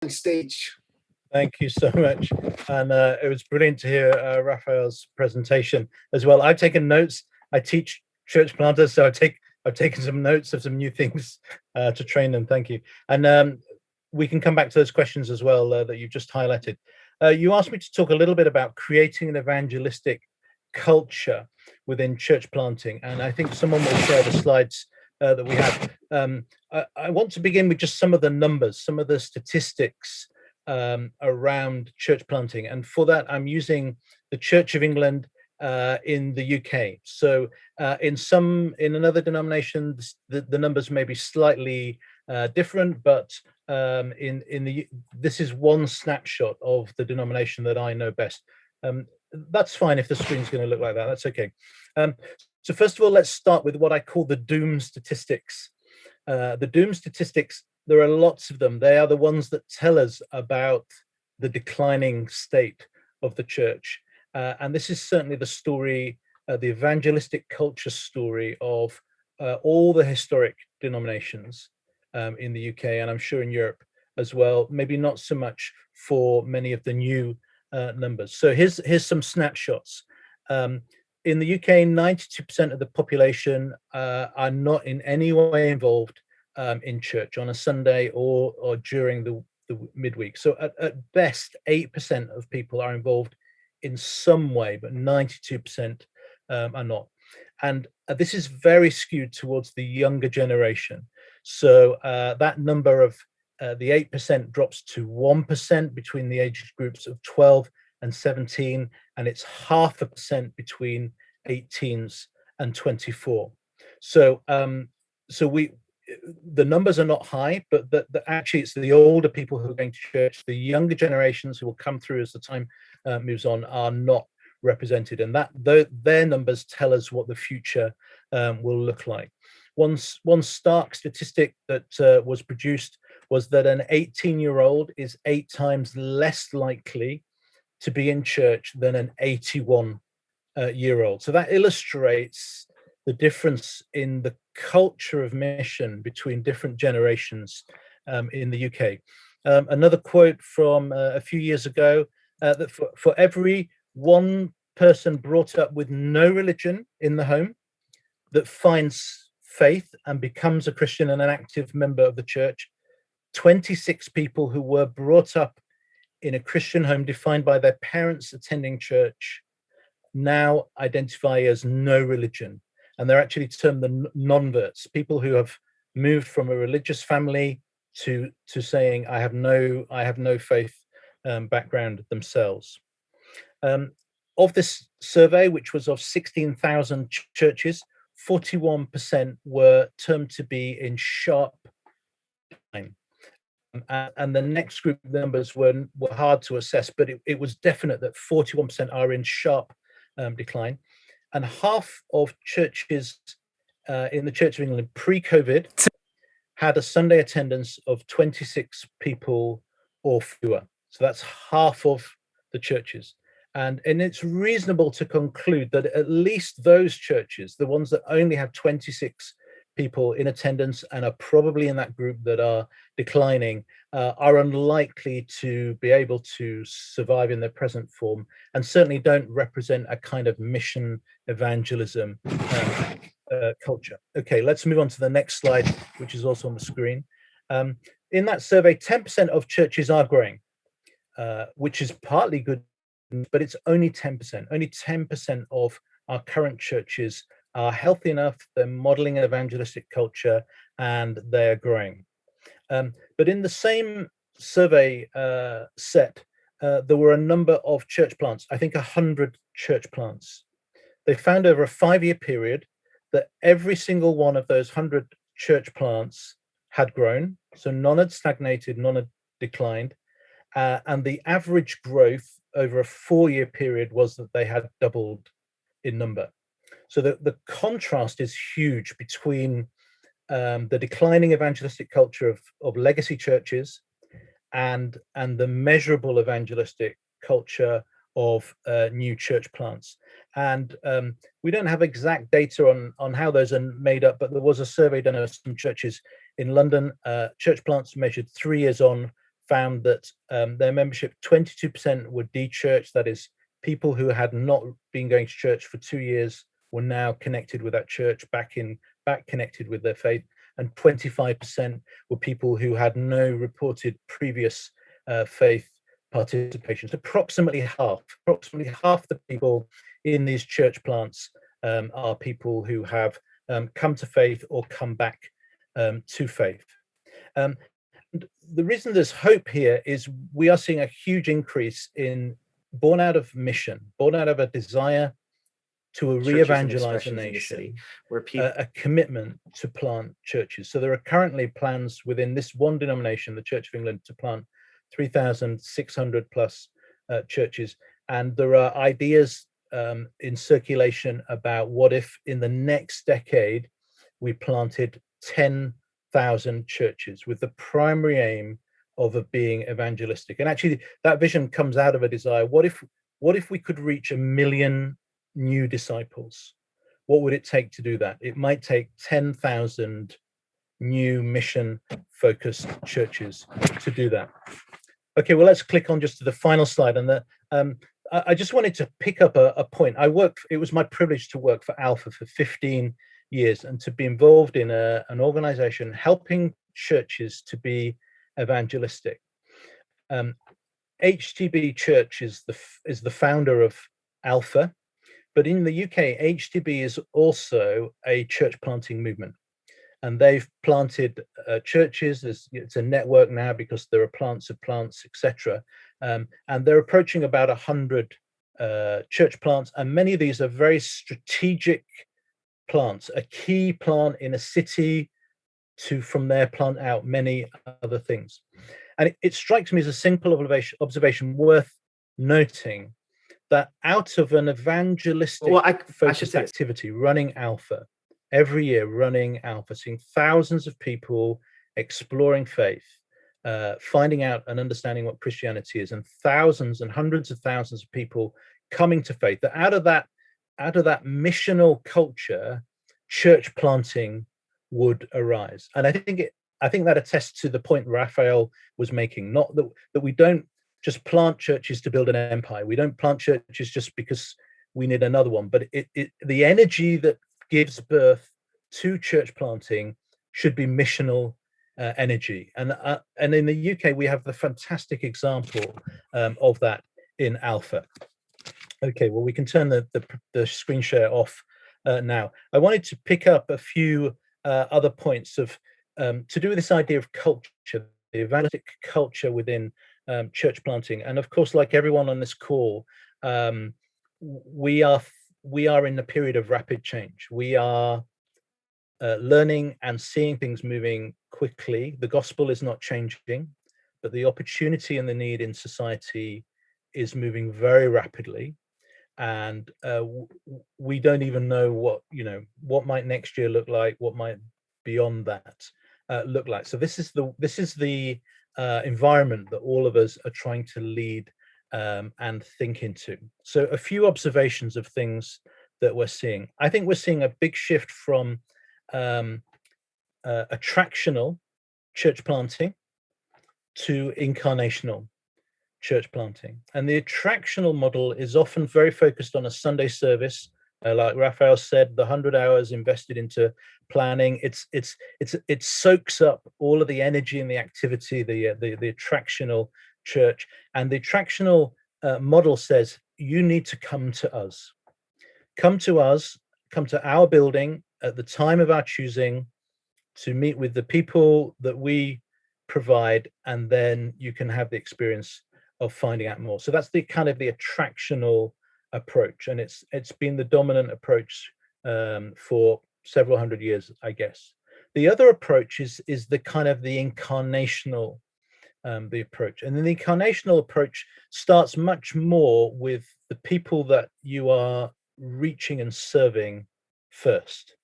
on stage. Thank you so much. And it was brilliant to hear Raphael's presentation as well. I've taken notes. I teach church planters, so I've taken some notes of some new things to train them. Thank you. And we can come back to those questions as well that you've just highlighted. You asked me to talk a little bit about creating an evangelistic culture within church planting, and I think someone will share the slides that we have. I want to begin with just some of the numbers, some of the statistics around church planting, and for that I'm using the Church of England in the UK. So in another denomination the numbers may be slightly different, but this is one snapshot of the denomination that I know best. That's fine if the screen's going to look like that. That's okay. So first of all, let's start with what I call the doom statistics. The doom statistics, there are lots of them. They are the ones that tell us about the declining state of the church. And this is certainly the story, the evangelistic culture story of all the historic denominations in the UK, and I'm sure in Europe as well, maybe not so much for many of the new numbers. So here's some snapshots. In the UK, 92% of the population are not in any way involved in church on a Sunday or during the midweek. So at best, 8% of people are involved in some way, but 92% are not. And this is very skewed towards the younger generation. So that number of the 8% drops to 1% between the age groups of 12 and 17, and it's 0.5% between 18s and 24. So the numbers are not high, but actually it's the older people who are going to church, the younger generations who will come through as the time moves on, are not represented, and their numbers tell us what the future will look like. One stark statistic that was produced was that an 18-year-old is 8 times less likely to be in church than an 81-year-old. So that illustrates the difference in the culture of mission between different generations in the UK. Another quote from a few years ago, that for every one person brought up with no religion in the home that finds faith and becomes a Christian and an active member of the church, 26 people who were brought up in a Christian home defined by their parents attending church now identify as no religion. And they're actually termed the non-verts, people who have moved from a religious family to saying, I have no faith background themselves. Of this survey, which was of 16,000 churches, 41% were termed to be in sharp decline. And the next group numbers were hard to assess, but it was definite that 41% are in sharp decline. And half of churches in the Church of England pre-COVID had a Sunday attendance of 26 people or fewer. So that's half of the churches. And it's reasonable to conclude that at least those churches, the ones that only have 26 people in attendance and are probably in that group that are declining, are unlikely to be able to survive in their present form, and certainly don't represent a kind of mission evangelism culture. Okay, let's move on to the next slide, which is also on the screen. In that survey, 10% of churches are growing, which is partly good, but it's only 10%. Only 10% of our current churches are healthy enough, they're modeling an evangelistic culture, and they're growing. But in the same survey set, there were a number of church plants, I think 100 church plants. They found over a 5-year period that every single one of those 100 church plants had grown. So none had stagnated, none had declined. And the average growth over a 4-year period was that they had doubled in number. So the contrast is huge between the declining evangelistic culture of legacy churches and the measurable evangelistic culture of new church plants. And we don't have exact data on how those are made up, but there was a survey done of some churches in London. Church plants measured 3 years on, found that their membership, 22% were de-churched, that is, people who had not been going to church for 2 years were now connected with that church, back connected with their faith, and 25% were people who had no reported previous faith participation. So approximately half the people in these church plants are people who have come to faith or come back to faith. The reason there's hope here is we are seeing a huge increase born out of mission, born out of a desire to re-evangelize a nation, where people a commitment to plant churches. So there are currently plans within this one denomination, the Church of England, to plant 3,600 plus churches. And there are ideas in circulation about what if in the next decade we planted 10,000 churches, with the primary aim of being evangelistic. And actually that vision comes out of a desire. What if we could reach 1 million new disciples? What would it take to do that? It might take 10,000 new mission focused churches to do that. Okay, well, let's click on just to the final slide. And I just wanted to pick up a point. It was my privilege to work for Alpha for 15 years and to be involved in an organization helping churches to be evangelistic. HTB Church is the founder of Alpha, but in the UK, HTB is also a church planting movement. And they've planted churches. It's a network now because there are plants of plants, etc. And they're approaching about 100 church plants. And many of these are very strategic plants, a key plant in a city to from there plant out many other things. And it strikes me as a simple observation worth noting that out of an evangelistic focused activity, running Alpha, every year running Alpha, seeing thousands of people exploring faith, finding out and understanding what Christianity is, and thousands and hundreds of thousands of people coming to faith, that out of that missional culture, church planting would arise. And I think that attests to the point Raphael was making, not that we don't just plant churches to build an empire. We don't plant churches just because we need another one, but the energy that gives birth to church planting should be missional energy. And in the UK, we have the fantastic example of that in Alpha. Okay, well, we can turn the screen share off now. I wanted to pick up a few other points to do with this idea of culture, the evangelistic culture within church planting. And of course, like everyone on this call, we are in a period of rapid change. We are learning and seeing things moving quickly. The gospel is not changing, but the opportunity and the need in society is moving very rapidly. And we don't even know what might next year look like, what might beyond that look like. So this is the environment that all of us are trying to lead and think into. So a few observations of things that we're seeing. I think we're seeing a big shift from attractional church planting to incarnational church planting. And the attractional model is often very focused on a Sunday service. Like Raphael said, the 100 hours invested into planning, it soaks up all of the energy and the activity, the attractional church. And the attractional model says, you need to come to us. Come to us, come to our building at the time of our choosing to meet with the people that we provide, and then you can have the experience of finding out more. So that's the kind of the attractional approach, and it's been the dominant approach for several hundred years, I guess. The other approach is the kind of the incarnational the approach, and then the incarnational approach starts much more with the people that you are reaching and serving first.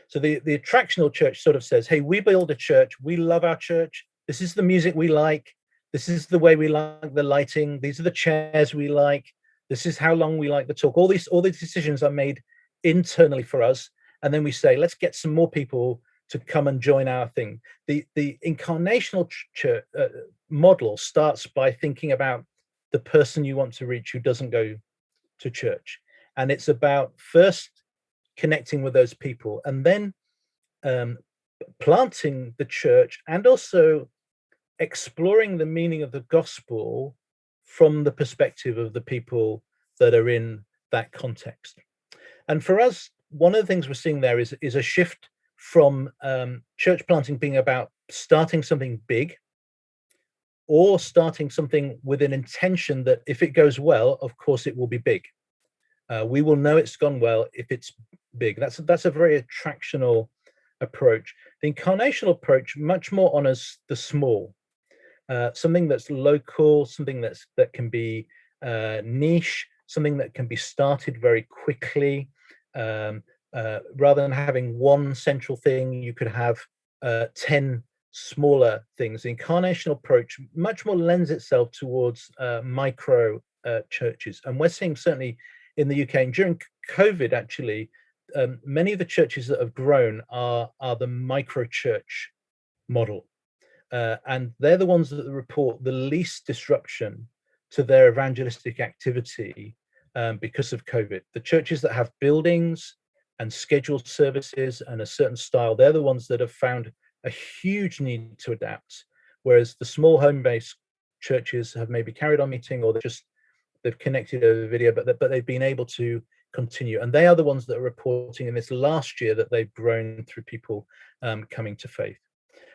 So the attractional church sort of says, hey, we build a church, we love our church, this is the music we like, this is the way we like the lighting, these are the chairs we like, this is how long we like the talk. All these decisions are made internally for us. And then we say, let's get some more people to come and join our thing. The incarnational church model starts by thinking about the person you want to reach who doesn't go to church, and it's about first connecting with those people, and then um, planting the church, and also exploring the meaning of the gospel from the perspective of the people that are in that context. And for us, one of the things we're seeing there is a shift from church planting being about starting something big, or starting something with an intention that if it goes well, of course it will be big. We will know it's gone well if it's big. That's a very attractional approach. The incarnational approach much more honors the small, something that's local, something that can be niche, something that can be started very quickly. Rather than having one central thing, you could have 10 smaller things. The incarnational approach much more lends itself towards micro churches, and we're seeing certainly in the UK and during COVID actually, many of the churches that have grown are the micro church model. And they're the ones that report the least disruption to their evangelistic activity because of COVID. The churches that have buildings and scheduled services and a certain style, they're the ones that have found a huge need to adapt, whereas the small home-based churches have maybe carried on meeting, or they've connected over video, but they've been able to continue. And they are the ones that are reporting in this last year that they've grown through people coming to faith.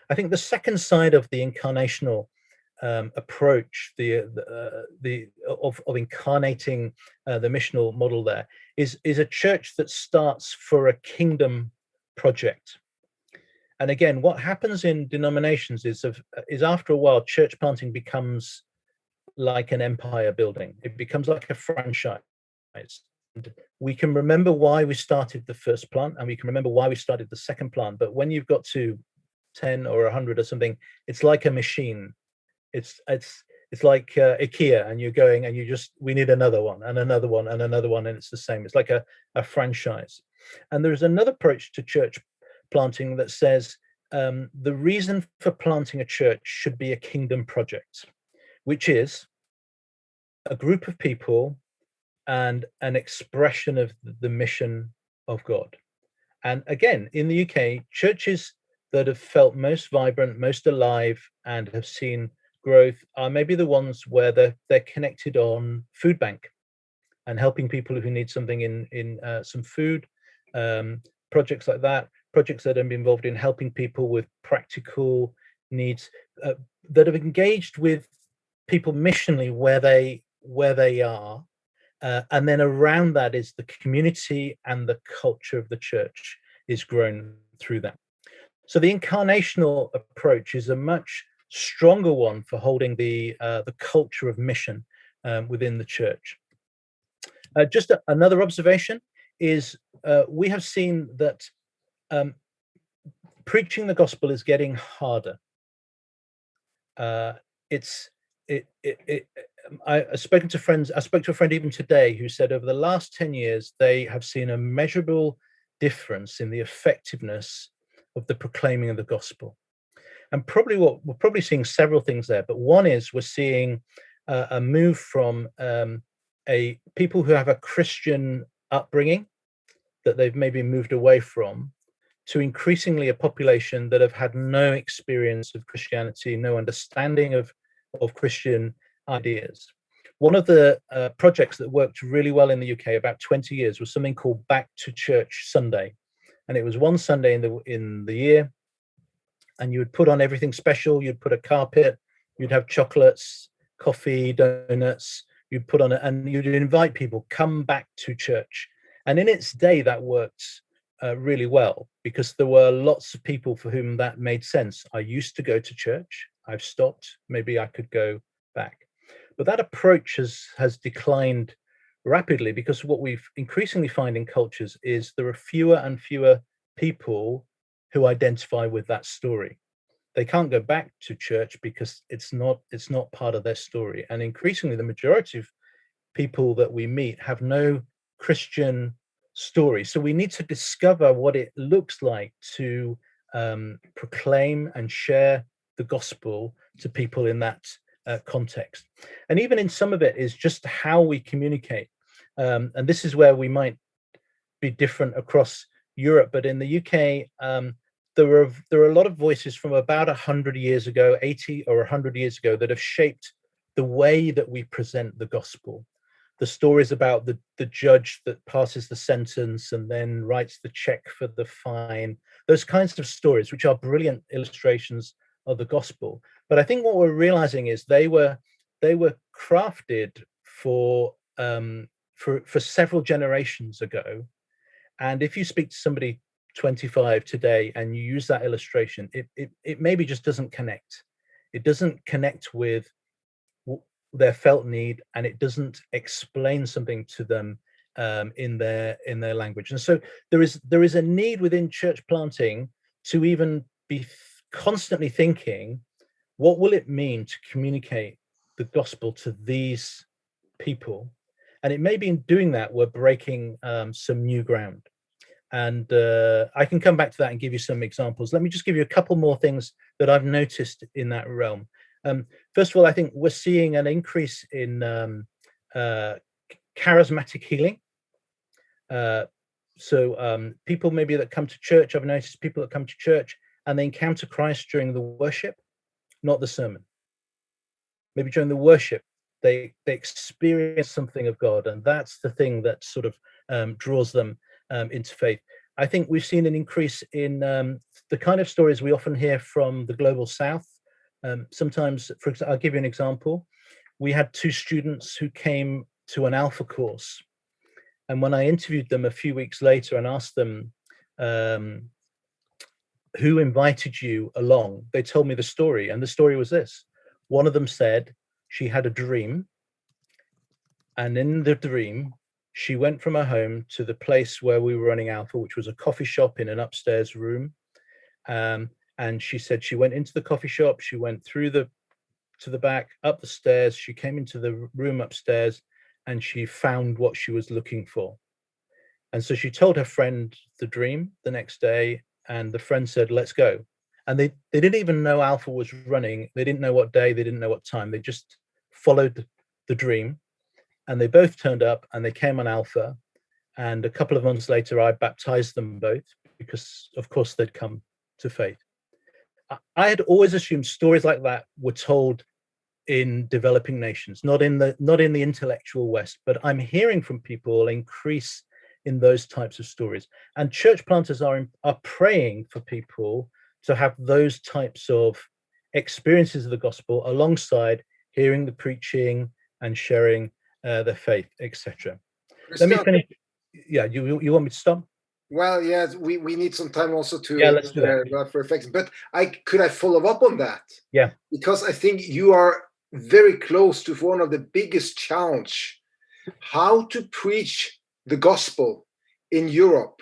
I think the second side of the incarnational approach, of incarnating the missional model there is a church that starts for a kingdom project. And again, what happens in denominations is after a while, church planting becomes like an empire building. It becomes like a franchise. And we can remember why we started the first plant, and we can remember why we started the second plant. But when you've got to 10 or 100 or something, it's like a machine. It's like IKEA, and you're going and we need another one and another one and another one, and it's the same. It's like a franchise. And there's another approach to church planting that says the reason for planting a church should be a kingdom project, which is a group of people and an expression of the mission of God. And again, in the UK, churches that have felt most vibrant, most alive, and have seen growth are maybe the ones where they're connected on food bank and helping people who need something in some food, projects like that, projects that have been involved in helping people with practical needs, that have engaged with people missionally where they are. And then around that is the community, and the culture of the church is grown through that. So the incarnational approach is a much stronger one for holding the culture of mission within the church. Just another observation is we have seen that preaching the gospel is getting harder. I've spoken to friends. I spoke to a friend even today who said over the last 10 years they have seen a measurable difference in the effectiveness of the proclaiming of the gospel. And probably we're probably seeing several things there, but one is we're seeing a move from a people who have a Christian upbringing that they've maybe moved away from, to increasingly a population that have had no experience of Christianity, no understanding of Christian ideas. One of the projects that worked really well in the UK about 20 years was something called Back to Church Sunday. And it was one Sunday in the year, and you would put on everything special. You'd put a carpet, you'd have chocolates, coffee, donuts, you'd put on it, and you'd invite people, come back to church. And in its day, that worked really well, because there were lots of people for whom that made sense. I used to go to church, I've stopped, maybe I could go back. But that approach has declined rapidly, because what we've increasingly find in cultures is there are fewer and fewer people who identify with that story. They can't go back to church because it's not part of their story. And increasingly, the majority of people that we meet have no Christian story. So we need to discover what it looks like to proclaim and share the gospel to people in that context. And even in some of it is just how we communicate. And this is where we might be different across Europe, but in the UK, there are a lot of voices from about 100 years ago, 80 or 100 years ago, that have shaped the way that we present the gospel. The stories about the judge that passes the sentence and then writes the check for the fine, those kinds of stories, which are brilliant illustrations of the gospel. But I think what we're realizing is they were crafted for several generations ago. And if you speak to somebody 25 today and you use that illustration, it maybe just doesn't connect. It doesn't connect with their felt need, and it doesn't explain something to them in their language. And so there is a need within church planting to even be constantly thinking, what will it mean to communicate the gospel to these people? And it may be in doing that we're breaking some new ground. And I can come back to that and give you some examples. Let me just give you a couple more things that I've noticed in that realm. First of all, I think we're seeing an increase in charismatic healing. So people maybe that come to church, I've noticed people that come to church and they encounter Christ during the worship, not the sermon. Maybe during the worship, they experience something of God, and that's the thing that sort of draws them into faith. I think we've seen an increase in the kind of stories we often hear from the global south. Sometimes, for example, I'll give you an example. We had two students who came to an Alpha course, and when I interviewed them a few weeks later and asked them who invited you along, they told me the story, and the story was this. One of them said she had a dream, and in the dream, she went from her home to the place where we were running Alpha, which was a coffee shop in an upstairs room. And she said she went into the coffee shop, she went through to the back, up the stairs, she came into the room upstairs, and she found what she was looking for. And so she told her friend the dream the next day, and the friend said, let's go. And they didn't even know Alpha was running. They didn't know what day, they didn't know what time. They just followed the dream. And they both turned up and they came on Alpha. And a couple of months later, I baptized them both because, of course, they'd come to faith. I had always assumed stories like that were told in developing nations, not in the intellectual West. But I'm hearing from people increase in those types of stories. And church planters are praying for people to have those types of experiences of the gospel alongside hearing the preaching and sharing their faith, etc. Let me finish. Yeah, you want me to stop? Well, yes, we need some time also to let's do that. go for effects. But could I follow up on that? Yeah. Because I think you are very close to one of the biggest challenge, how to preach the gospel in Europe,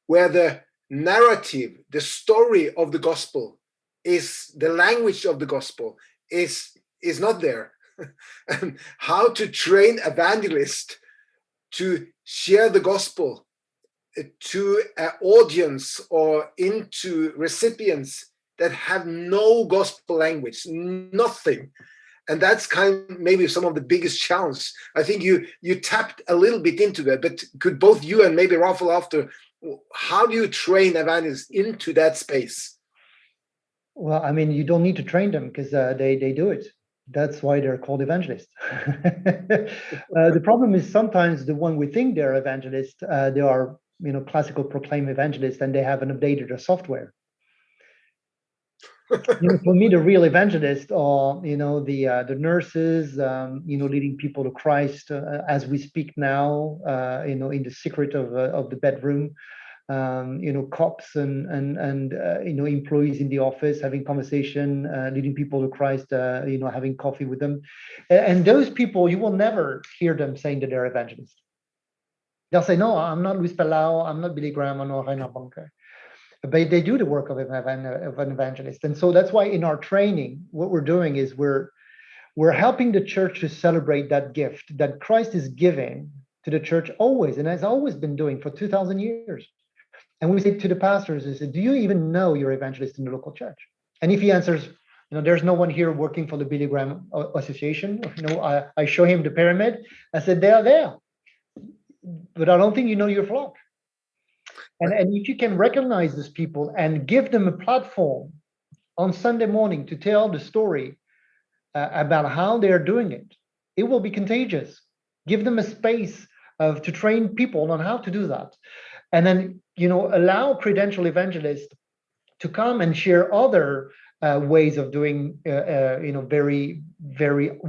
where the narrative, the story of the gospel is the language of the gospel is not there. And how to train evangelists to share the gospel to an audience or into recipients that have no gospel language, nothing. And that's kind of maybe some of the biggest challenge. I think you tapped a little bit into that, but could both you and maybe Rafael after, how do you train evangelists into that space? Well, I mean, you don't need to train them because they do it. That's why they're called evangelists. The problem is sometimes the one we think they're evangelists, they are classical proclaim evangelists, and they haven't updated their software. For me, the real evangelists are the nurses, leading people to Christ as we speak now, in the secret of the bedroom. Cops and employees in the office having conversation, leading people to Christ, having coffee with them. And those people, you will never hear them saying that they're evangelists. They'll say, no, I'm not Luis Palau, I'm not Billy Graham, I'm not Reinhard Bonnke. But they do the work of an evangelist. And so that's why in our training, what we're doing is we're helping the church to celebrate that gift that Christ is giving to the church always, and has always been doing for 2,000 years. And we say to the pastors, is, do you even know your evangelist in the local church? And if he answers, there's no one here working for the Billy Graham Association, I show him the pyramid. I said, they are there, but I don't think you know your flock. And if you can recognize these people and give them a platform on Sunday morning to tell the story about how they're doing it, it will be contagious. Give them a space to train people on how to do that. And then, allow credential evangelists to come and share other ways of doing, very, very,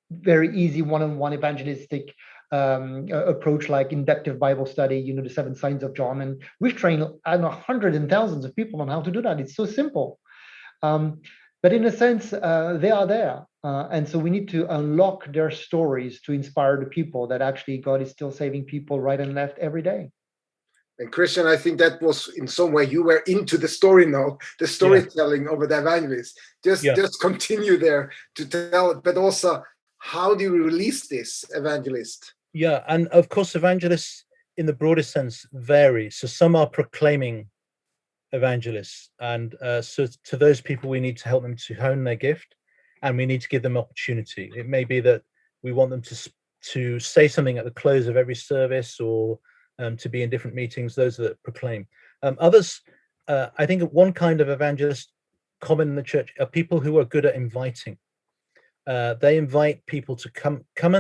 very easy one-on-one evangelistic approach, like inductive Bible study, the 7 signs of John. And we've trained hundreds and thousands of people on how to do that. It's so simple. But in a sense, they are there. And so we need to unlock their stories to inspire the people that actually God is still saving people right and left every day. And Christian, I think that was in some way you were into the story now, the storytelling of the evangelist. Just continue there to tell it, but also how do you release this evangelist? Yeah, and of course, evangelists in the broadest sense vary. So some are proclaiming evangelists, and so to those people we need to help them to hone their gift, and we need to give them opportunity. It may be that we want them to say something at the close of every service, or to be in different meetings. Those that proclaim. Others, I think one kind of evangelist common in the church are people who are good at inviting. They invite people to come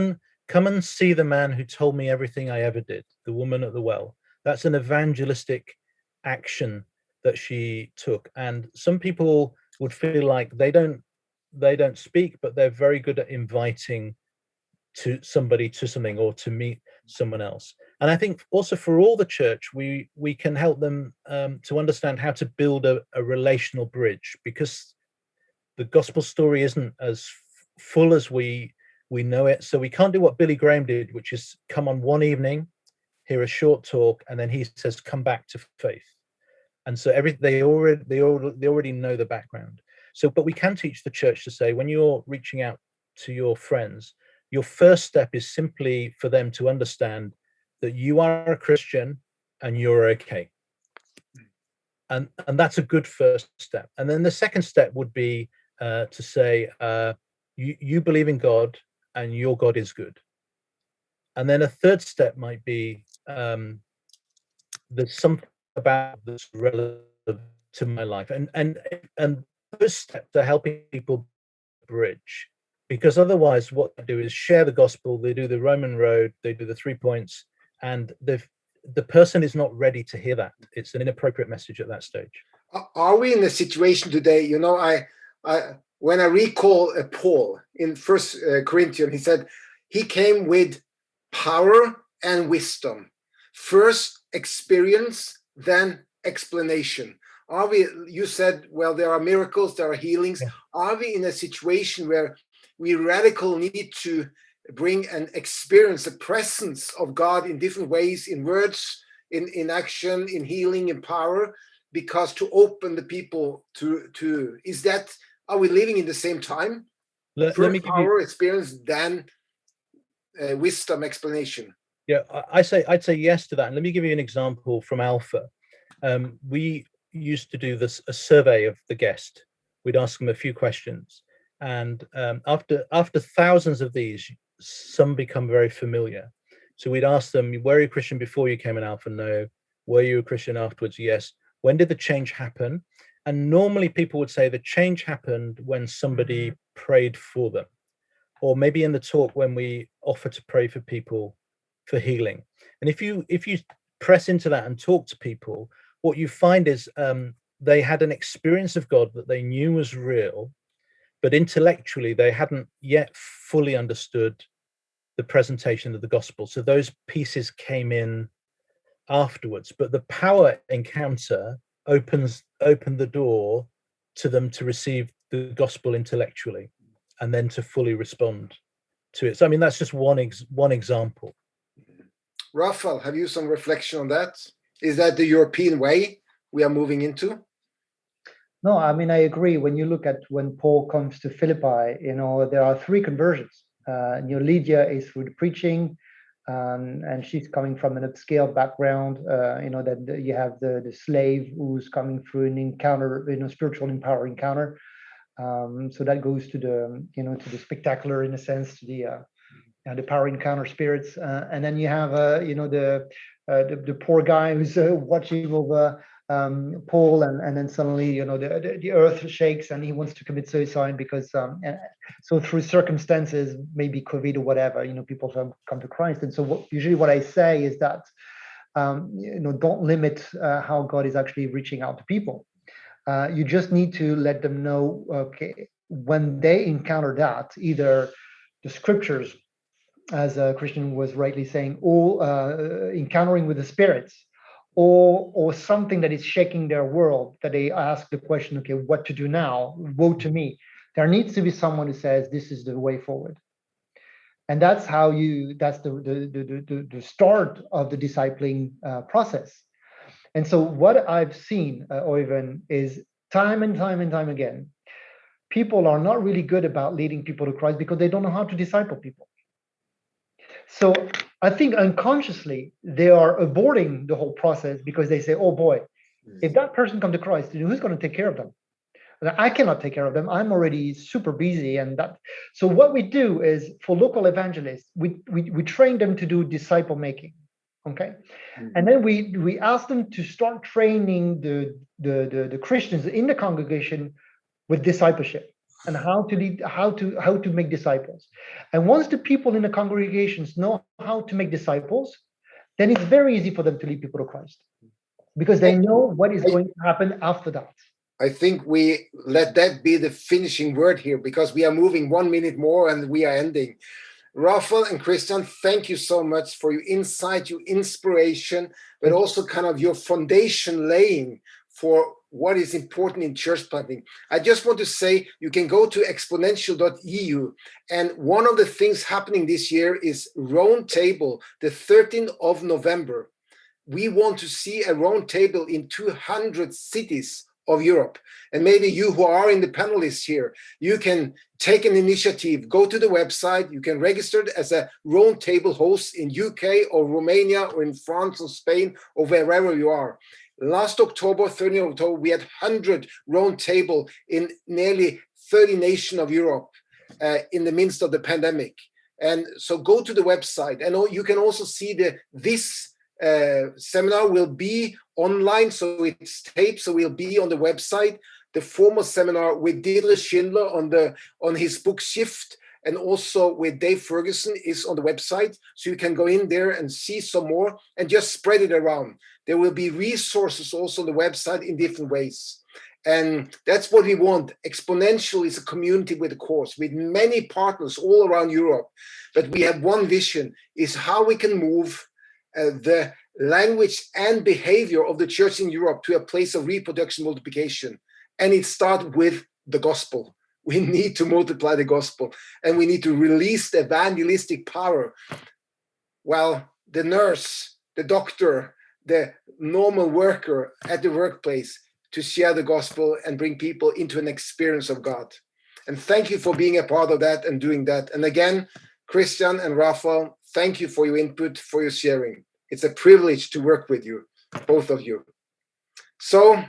and see the man who told me everything I ever did, the woman at the well. That's an evangelistic action that she took. And some people would feel like they don't speak, but they're very good at inviting to somebody to something, or to meet someone else. And I think also for all the church, we can help them to understand how to build a relational bridge, because the gospel story isn't as full as we know it. So we can't do what Billy Graham did, which is come on one evening, hear a short talk, and then he says, come back to faith. And so they already know the background. So, but we can teach the church to say, when you're reaching out to your friends, your first step is simply for them to understand that you are a Christian and you're okay. And that's a good first step. And then the second step would be to say, you believe in God and your God is good. And then a third step might be, there's something about this relevant to my life. And those steps are helping people bridge. Because otherwise what they do is share the gospel, they do the Roman road, they do the 3 points, and the person is not ready to hear that. It's an inappropriate message at that stage. Are we in a situation today, when I recall Paul in First Corinthians, he said he came with power and wisdom. First experience, then explanation. Are we, you said, well, there are miracles, there are healings. Yeah. Are we in a situation where we radically need to bring and experience the presence of God in different ways, in words, in action, in healing, in power, because to open the people to is that, are we living in the same time? Let me give power, experience, then wisdom, explanation. Yeah, I'd say yes to that. And let me give you an example from Alpha. We used to do a survey of the guest. We'd ask them a few questions. And after thousands of these, some become very familiar. So we'd ask them, were you a Christian before you came in Alpha? No. Were you a Christian afterwards? Yes. When did the change happen? And normally people would say the change happened when somebody prayed for them, or maybe in the talk when we offer to pray for people for healing. And if you press into that and talk to people, what you find is they had an experience of God that they knew was real, but intellectually they hadn't yet fully understood the presentation of the gospel. So those pieces came in afterwards, but the power encounter opened the door to them to receive the gospel intellectually, and then to fully respond to it. So I mean, that's just one example. Raphael, have you some reflection on that? Is that the European way we are moving into? No, I mean, I agree. When you look at when Paul comes to Philippi, there are 3 conversions. Lydia is through the preaching, And she's coming from an upscale background. That you have the slave who's coming through an encounter, spiritual empower encounter. So that goes to the spectacular, in a sense, to the power encounter spirits. And then you have the poor guy who's watching over Paul, and then suddenly the earth shakes and he wants to commit suicide because so through circumstances, maybe COVID or whatever, people come to Christ. And so usually what I say is that don't limit how God is actually reaching out to people. You just need to let them know, okay, when they encounter that, either the scriptures, as Christian was rightly saying, or encountering with the spirits, or something that is shaking their world, that they ask the question, okay, what to do now? Woe to me. There needs to be someone who says, this is the way forward. And that's the start of the discipling process. And so what I've seen, Oyvind, is time and time and time again, people are not really good about leading people to Christ because they don't know how to disciple people. So I think unconsciously they are aborting the whole process because they say, oh boy, if that person comes to Christ, who's going to take care of them? I cannot take care of them. I'm already super busy. And that. So what we do is, for local evangelists, we train them to do disciple making. Okay. And then we ask them to start training the Christians in the congregation with discipleship and how to lead, how to make disciples. And once the people in the congregations know how to make disciples, then it's very easy for them to lead people to Christ, because they know what is going to happen after that. I think we let that be the finishing word here, because we are moving 1 minute more and we are ending. Raphael and Christian, thank you so much for your insight, your inspiration, but also kind of your foundation laying for what is important in church planting. I just want to say, you can go to exponential.eu, and one of the things happening this year is Round Table, the 13th of November. We want to see a round table in 200 cities of Europe. And maybe you who are in the panelists here, you can take an initiative, go to the website, you can register as a round table host in UK or Romania or in France or Spain or wherever you are. Last October, 30th of October, we had 100 round table in nearly 30 nations of Europe in the midst of the pandemic. And so go to the website, and you can also see this seminar will be online, so it's taped, so we'll be on the website. The former seminar with Deirdre Schindler on his book Shift, and also with Dave Ferguson, is on the website, so you can go in there and see some more and just spread it around. There will be resources also on the website in different ways. And that's what we want. Exponential is a community with a cause, with many partners all around Europe. But we have one vision, is how we can move the language and behavior of the church in Europe to a place of reproduction, multiplication. And it starts with the gospel. We need to multiply the gospel, and we need to release the evangelistic power. Well, the nurse, the doctor, the normal worker at the workplace, to share the gospel and bring people into an experience of God. And thank you for being a part of that and doing that. And again, Christian and Raphael, thank you for your input, for your sharing. It's a privilege to work with you, both of you. So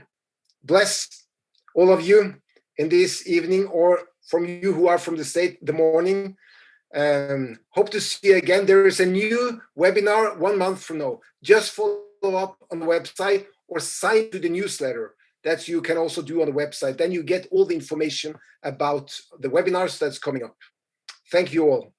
bless all of you in this evening, or from you who are from the States, the morning. Hope to see you again. There is a new webinar 1 month from now. Just follow up on the website or sign to the newsletter. That you can also do on the website. Then you get all the information about the webinars that's coming up. Thank you all.